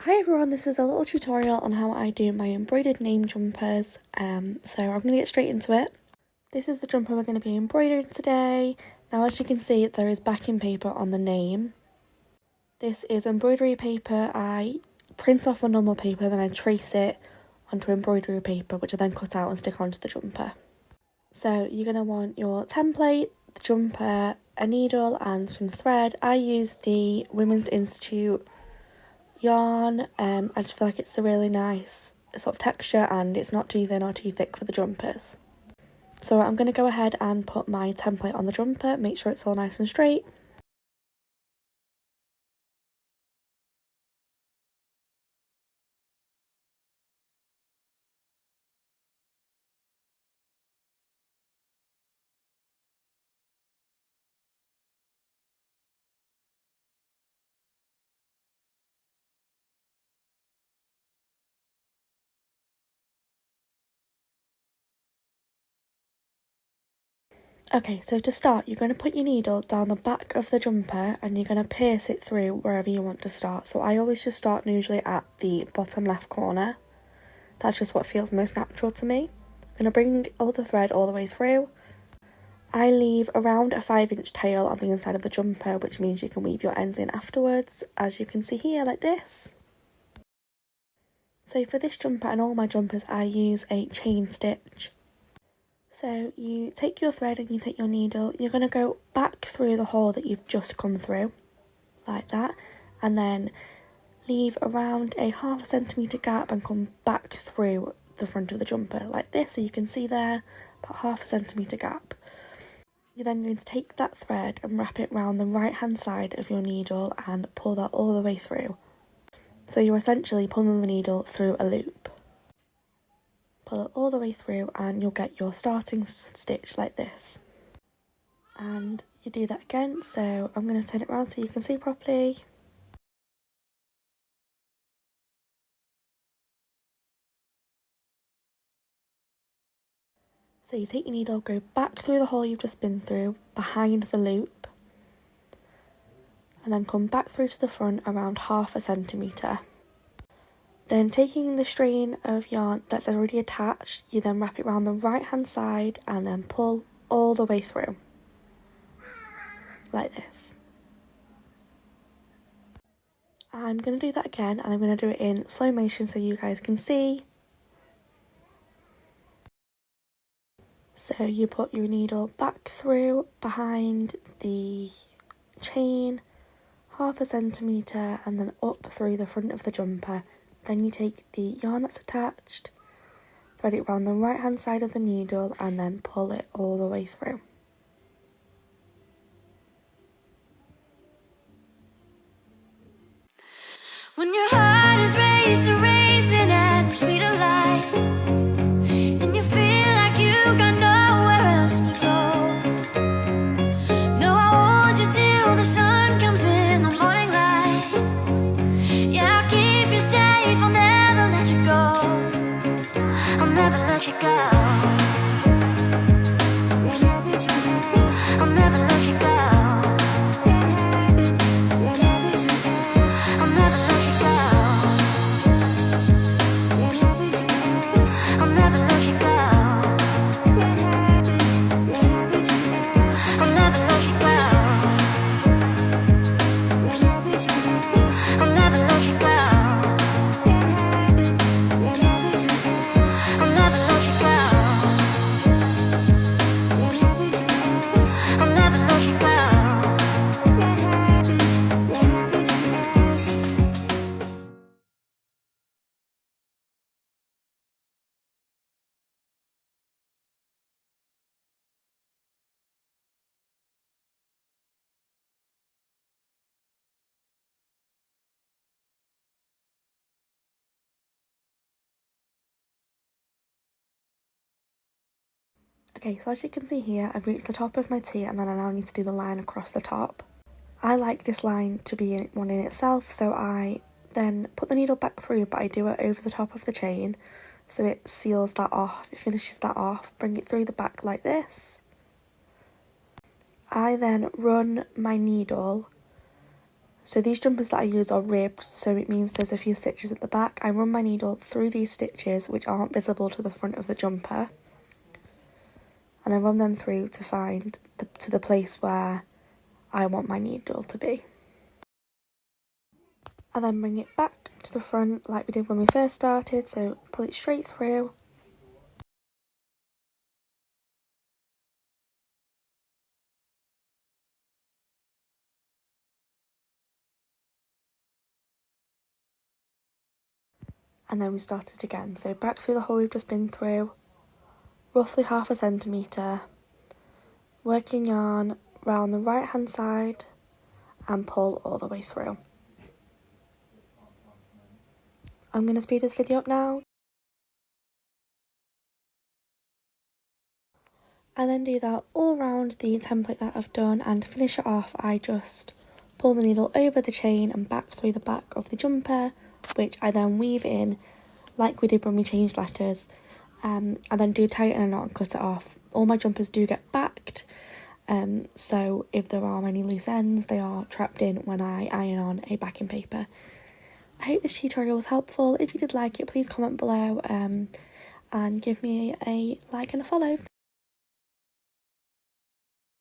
Hi everyone, this is a little tutorial on how I do my embroidered name jumpers. So I'm going to get straight into it. This is the jumper we're going to be embroidering today. Now as you can see, there is backing paper on the name. This is embroidery paper. I print off on normal paper, then I trace it onto embroidery paper, which I then cut out and stick onto the jumper. So you're going to want your template, the jumper, a needle and some thread. I use the Women's Institute yarn. I just feel like it's a really nice sort of texture and it's not too thin or too thick for the jumpers. So I'm going to go ahead and put my template on the jumper, make sure it's all nice and straight. Okay, so to start, you're going to put your needle down the back of the jumper and you're going to pierce it through wherever you want to start. So I always just start usually at the bottom left corner. That's just what feels most natural to me. I'm going to bring all the thread all the way through. I leave around a 5-inch tail on the inside of the jumper, which means you can weave your ends in afterwards, as you can see here, like this. So for this jumper and all my jumpers, I use a chain stitch. So you take your thread and you take your needle, you're going to go back through the hole that you've just come through, like that, and then leave around a 1/2 centimetre gap and come back through the front of the jumper, like this, so you can see there, about 1/2 centimetre gap. You're then going to take that thread and wrap it round the right hand side of your needle and pull that all the way through. So you're essentially pulling the needle through a loop. Pull it all the way through and you'll get your starting stitch like this. And you do that again, so I'm going to turn it around so you can see properly. So you take your needle, go back through the hole you've just been through, behind the loop, and then come back through to the front around 1/2 centimetre. Then taking the strain of yarn that's already attached, you then wrap it around the right hand side and then pull all the way through, like this. I'm going to do that again and I'm going to do it in slow motion so you guys can see. So you put your needle back through behind the chain, 1/2 centimetre, and then up through the front of the jumper. Then you take the yarn that's attached, thread it around the right hand side of the needle and then pull it all the way through. When your heart is racing at the speed of light, and you feel like you got nowhere else to go. No, I hold you till the sun comes in the morning light. Yeah, I'll keep you safe, I'll never let you go. I'll never let you go. I'll never let you go. Okay, so as you can see here, I've reached the top of my T and then I now need to do the line across the top. I like this line to be one in itself, so I then put the needle back through, but I do it over the top of the chain, so it seals that off, it finishes that off, bring it through the back like this. I then run my needle So these jumpers that I use are ribbed, so it means there's a few stitches at the back. I run my needle through these stitches, which aren't visible to the front of the jumper, and I run them through to find to the place where I want my needle to be. I then bring it back to the front like we did when we first started, so pull it straight through. And then we start it again, so back through the hole we've just been through, roughly 1/2 centimetre, working yarn round the right hand side and pull all the way through. I'm going to speed this video up now. I then do that all round the template that I've done, and to finish it off I just pull the needle over the chain and back through the back of the jumper, which I then weave in like we did when we changed letters, and then do tighten a knot and cut it off. All my jumpers do get backed, so if there are any loose ends they are trapped in when I iron on a backing paper. I hope this tutorial was helpful. If you did like it, please comment below and give me a like and a follow.